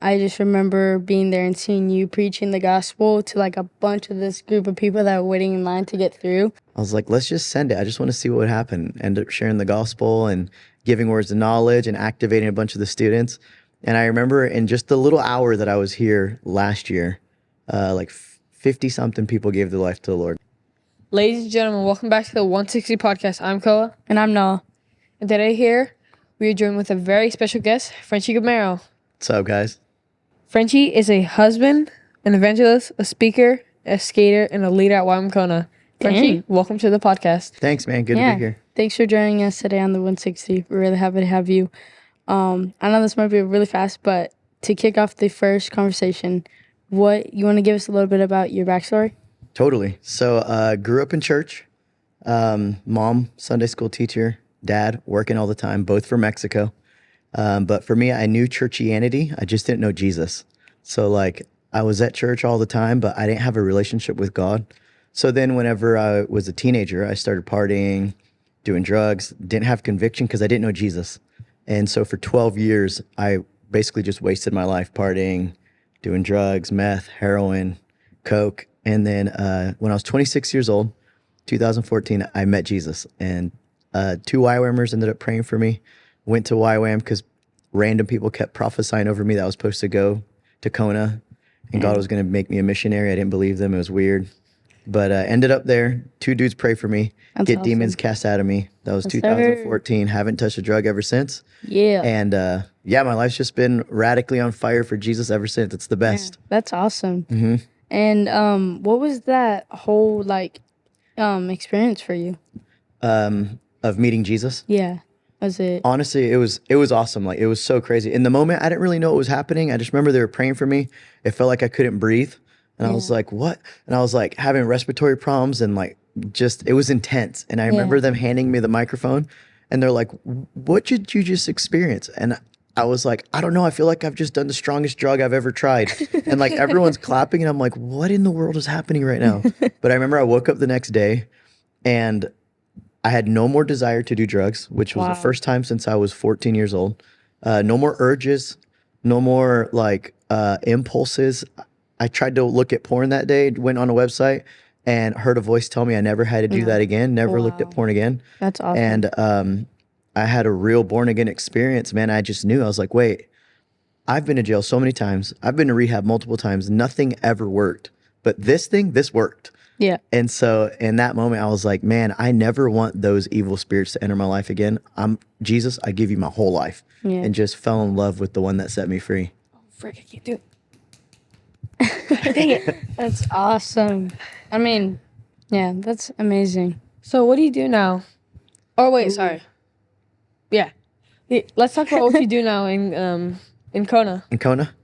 I just remember being there and seeing you preaching the gospel to like a bunch of this group of people that were waiting in line to get through. I was like, let's just send it. I just want to see what would happen. End up sharing the gospel and giving words of knowledge and activating a bunch of the students. And I remember in just the little hour that I was here last year, like 50 something people gave their life to the Lord. Ladies and gentlemen, welcome back to the 160 podcast. I'm Koa. And I'm Noah. And today here, we are joined with a very special guest, Frenchie Gamero. What's up, guys? Frenchie is a husband, an evangelist, a speaker, a skater, and a leader at YWAM Kona. Frenchie, welcome to the podcast. Thanks, man. Good to be here. Thanks for joining us today on the 160. We're really happy to have you. I know this might be really fast, but to kick off the first conversation, you want to give us a little bit about your backstory? Totally. So grew up in church. Mom, Sunday school teacher. Dad, working all the time, both from Mexico. But for me, I knew churchianity. I just didn't know Jesus. So like I was at church all the time, but I didn't have a relationship with God. So then whenever I was a teenager, I started partying, doing drugs, didn't have conviction because I didn't know Jesus. And so for 12 years, I basically just wasted my life partying, doing drugs, meth, heroin, coke. And then when I was 26 years old, 2014, I met Jesus. And two YWAMers ended up praying for me. Went to YWAM because random people kept prophesying over me that I was supposed to go to Kona and God was going to make me a missionary. I didn't believe them. It was weird. But ended up there. Two dudes pray for me. Get awesome. Demons cast out of me. That was 2014. Haven't touched a drug ever since. Yeah. And my life's just been radically on fire for Jesus ever since. It's the best. Yeah, that's awesome. Mm-hmm. And what was that whole experience for you? Of meeting Jesus? Yeah. Was it? Honestly, it was awesome. Like it was so crazy. In the moment, I didn't really know what was happening. I just remember they were praying for me. It felt like I couldn't breathe. And I was like, what? And I was like having respiratory problems and like just, it was intense. And I remember them handing me the microphone and they're like, what did you just experience? And I was like, I don't know. I feel like I've just done the strongest drug I've ever tried. And like everyone's clapping and I'm like, what in the world is happening right now? But I remember I woke up the next day and I had no more desire to do drugs, which was the first time since I was 14 years old. No more urges, no more impulses. I tried to look at porn that day, went on a website and heard a voice tell me I never had to do that again, never looked at porn again. That's awesome. And I had a real born again experience, man. I just knew. I was like, wait, I've been to jail so many times. I've been to rehab multiple times. Nothing ever worked. But this worked. Yeah. And so in that moment, I was like, man, I never want those evil spirits to enter my life again. Jesus, I give you my whole life. Yeah. And just fell in love with the one that set me free. Oh, frick, I can't do it. Dang it. That's awesome. I mean, yeah, that's amazing. So what do you do now? Oh, wait, sorry. Yeah. Let's talk about what you do now in Kona. In Kona?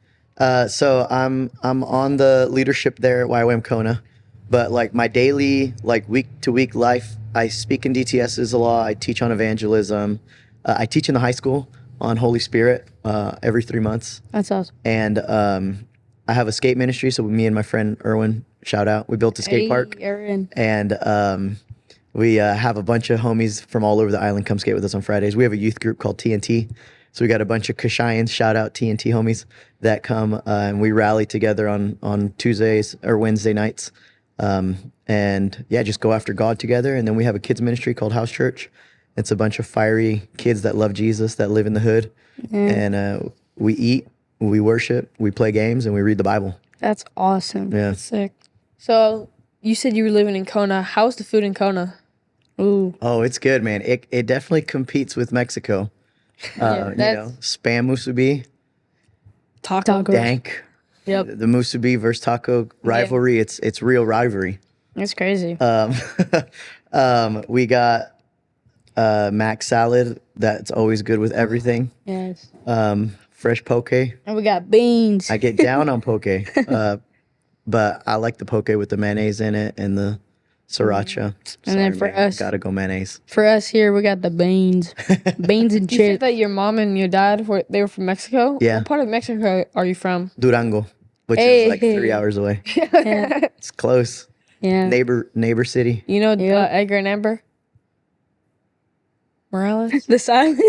So I'm on the leadership there at YWAM Kona. But like my daily, week to week life, I speak in DTSs a lot. I teach on evangelism. I teach in the high school on Holy Spirit every 3 months. That's awesome. And I have a skate ministry. So me and my friend Erwin, shout out. We built a skate park. Erwin. And we have a bunch of homies from all over the island come skate with us on Fridays. We have a youth group called TNT. So we got a bunch of Kashayans, shout out TNT homies, that come and we rally together on Tuesdays or Wednesday nights. Just go after God together. And then we have a kids ministry called House Church. It's a bunch of fiery kids that love Jesus, that live in the hood. And we eat, we worship, we play games, and we read the Bible. That's awesome. Yeah. That's sick. So you said you were living in Kona. How's the food in Kona? Ooh. Oh, it's good, man. It definitely competes with Mexico. Spam musubi. Taco. Dank. Yep. The musubi versus taco rivalry. Yeah. It's real rivalry. It's crazy. We got mac salad. That's always good with everything. Yes. Fresh poke. And we got beans. I get down on poke. But I like the poke with the mayonnaise in it and the sriracha. And then for us, gotta go mayonnaise. For us here, we got the beans. Beans and chips. You said that your mom and your dad they were from Mexico? Yeah. What part of Mexico are you from? Durango, which is like 3 hours away. Yeah. It's close. Yeah. Neighbor city. You know Edgar and Amber? Morales? The silence.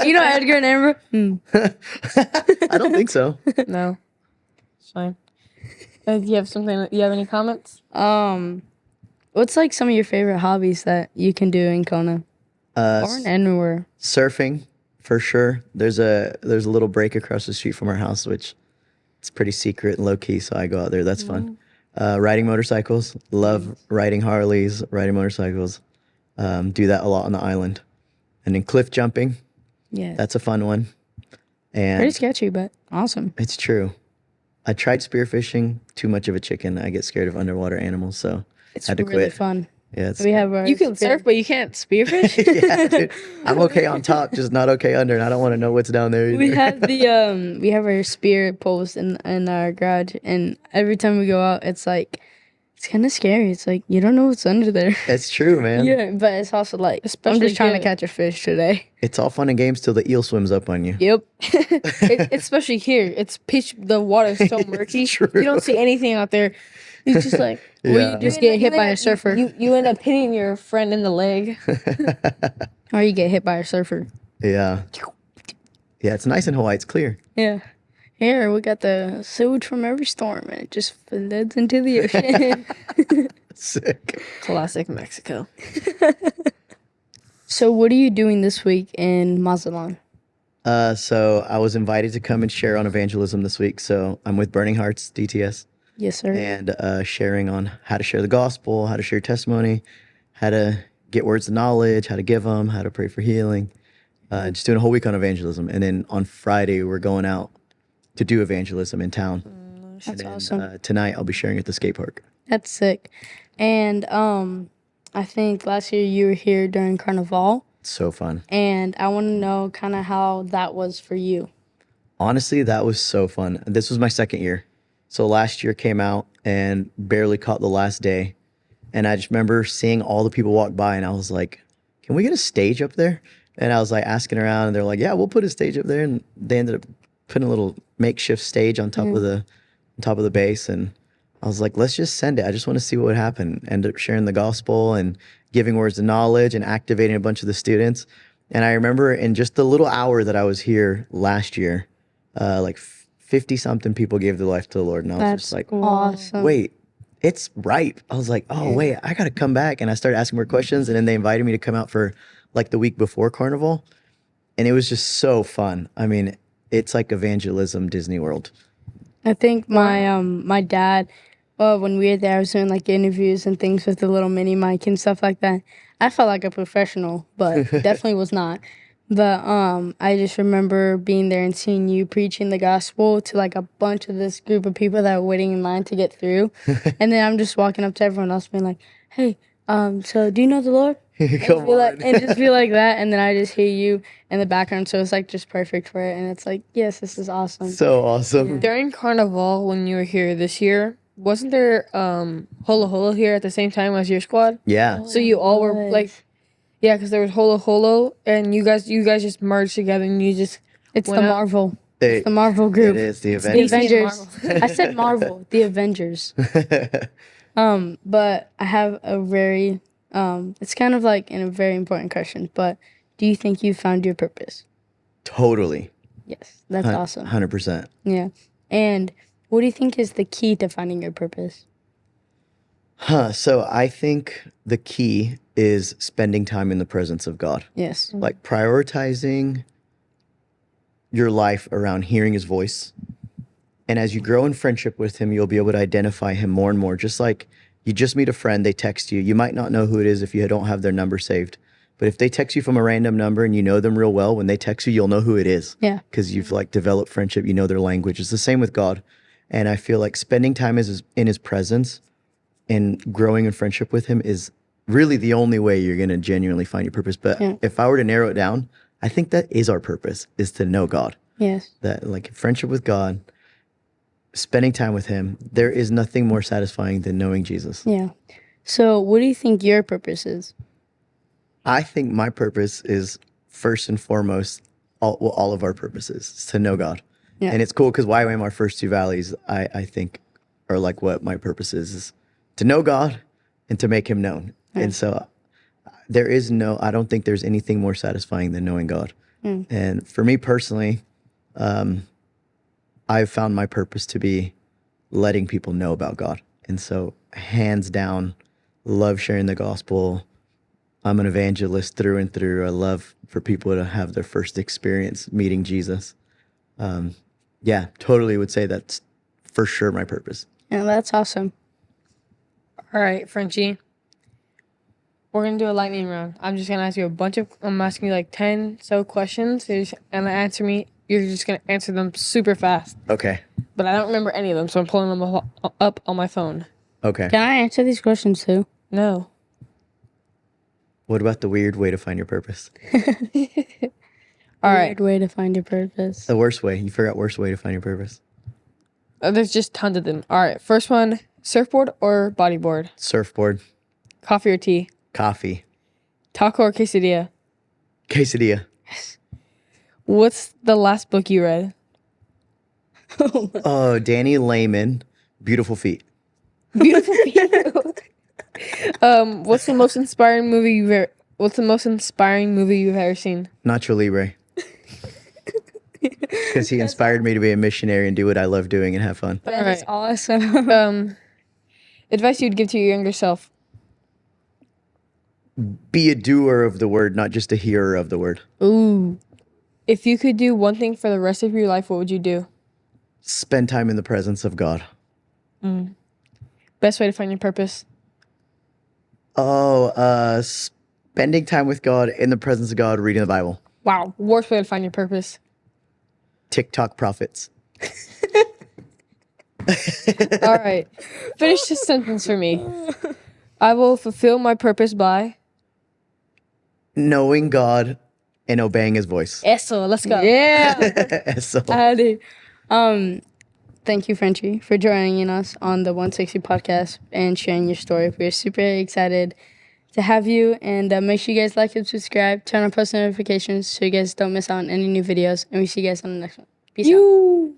You know Edgar and Amber? I don't think so. No. It's fine. Do you have something? You have any comments? What's like some of your favorite hobbies that you can do in Kona or in anywhere? Surfing, for sure. There's a little break across the street from our house, which it's pretty secret and low key. So I go out there. That's fun. Riding motorcycles. Love riding Harleys, riding motorcycles. Do that a lot on the island. And then cliff jumping. Yeah. That's a fun one. And Pretty sketchy, but awesome. it's true. I tried spearfishing. Too much of a chicken. I get scared of underwater animals, so It's had to really quit. fun. Yeah, it's, We have our You can surf, but you can't spearfish. yeah, dude. I'm okay on top, just not okay under, and I don't want to know what's down there either. We have the we have our spear post in our garage, and every time we go out, it's like it's kind of scary. It's like you don't know what's under there. It's true, man. Yeah, but it's also like I'm Especially just trying to here. catch a fish today. It's all fun and games till the eel swims up on you. Yep. Especially here, it's pitch. The water's so murky. true. You don't see anything out there. It's just like Yeah. You just get hit by a surfer, you end up hitting your friend in the leg. or you get hit by a surfer. Yeah. Yeah, it's nice in Hawaii. It's clear. Yeah. Here we got the sewage from every storm, and it just floods into the ocean. Sick. Classic Mexico. So, what are you doing this week in Mazatlan? So I was invited to come and share on evangelism this week. So I'm with Burning Hearts, DTS, Yes, sir. and sharing on how to share the gospel, how to share testimony, how to get words of knowledge, how to give them, how to pray for healing. Just doing a whole week on evangelism. And then on Friday, we're going out to do evangelism in town. That's And then, awesome. Tonight, I'll be sharing at the skate park. That's sick. And I think last year you were here during Carnival, It's so fun. and I want to know kind of how that was for you. Honestly, that was so fun. This was my second year. So last year came out and barely caught the last day. And I just remember seeing all the people walk by and I was like, can we get a stage up there? And I was like asking around and they're like, yeah, we'll put a stage up there. And they ended up putting a little makeshift stage on top of the base. And I was like, let's just send it. I just want to see what would happen. Ended up sharing the gospel and giving words of knowledge and activating a bunch of the students. And I remember in just the little hour that I was here last year, like 50 something people gave their life to the Lord. And I was That's just like, awesome. wait, it's ripe. I was like, oh, wait, I got to come back. And I started asking more questions. And then they invited me to come out for like the week before Carnival. And it was just so fun. I mean, it's like evangelism Disney World. I think my dad, when we were there, I was doing like interviews and things with the little mini mic and stuff like that. I felt like a professional, but definitely was not. But I just remember being there and seeing you preaching the gospel to like a bunch of this group of people that were waiting in line to get through. And then I'm just walking up to everyone else being like, hey, so do you know the Lord? Come on. And just be like that. And then I just hear you in the background. So it's like just perfect for it. And it's like, yes, this is awesome. So awesome. During Carnival, when you were here this year, wasn't there Holo Holo here at the same time as your squad? Yeah. So you all were like, yeah, because there was Holo Holo, and you guys just merged together, and you just It's went the out. Marvel. They- It's the Marvel group. It is the The Avengers. Avengers. I said Marvel. The Avengers. But I have a very, it's kind of like in a very important question, but do you think you found your purpose? Totally. Yes, that's awesome. 100%. Yeah. And what do you think is the key to finding your purpose? So I think the key is spending time in the presence of God. Yes. Like prioritizing your life around hearing his voice. And as you grow in friendship with him, you'll be able to identify him more and more. Just like you just meet a friend, they text you. You might not know who it is if you don't have their number saved. But if they text you from a random number and you know them real well, when they text you, you'll know who it is. Yeah. Because you've like developed friendship, you know their language. It's the same with God. And I feel like spending time in his presence and growing in friendship with him is really the only way you're going to genuinely find your purpose. But if I were to narrow it down, I think that is our purpose, is to know God. Yes. That like friendship with God, spending time with him, there is nothing more satisfying than knowing Jesus. Yeah. So what do you think your purpose is? I think my purpose is first and foremost, all of our purposes is to know God. Yeah. And it's cool because YWAM, our first two valleys, I think are like what my purpose is to know God and to make him known. And so I don't think there's anything more satisfying than knowing God. And for me personally, I've found my purpose to be letting people know about God. And so hands down, love sharing the gospel. I'm an evangelist through and through. I love for people to have their first experience meeting Jesus. Yeah, totally would say that's for sure my purpose. Yeah, that's awesome. All right, Frenchie. We're going to do a lightning round. I'm asking you like 10 questions. You're just going to answer me. You're just going to answer them super fast. Okay. But I don't remember any of them, so I'm pulling them up on my phone. Okay. Can I answer these questions too? No. What about the weird way to find your purpose? All right. Weird way to find your purpose. The worst way. You figure out worst way to find your purpose. There's just tons of them. All right. First one, surfboard or bodyboard? Surfboard. Coffee or tea? Coffee. Taco or quesadilla? Quesadilla. What's the last book you read? Oh, Danny Lehman, Beautiful Feet. Beautiful people. What's the most inspiring movie you've ever seen? Nacho Libre. Because he inspired me to be a missionary and do what I love doing and have fun. That is All awesome. Advice you'd give to your younger self? Be a doer of the word, not just a hearer of the word. Ooh. If you could do one thing for the rest of your life, what would you do? Spend time in the presence of God. Best way to find your purpose? Spending time with God, in the presence of God, reading the Bible. Wow. Worst way to find your purpose? TikTok prophets. All right. Finish this sentence for me. I will fulfill my purpose by... Knowing God and obeying his voice. Eso, let's go. Yeah. So, Addy. Thank you, Frenchie, for joining us on the 160 podcast and sharing your story. We're super excited to have you, and make sure you guys like and subscribe, turn on post notifications so you guys don't miss out on any new videos, and we see you guys on the next one. Peace out.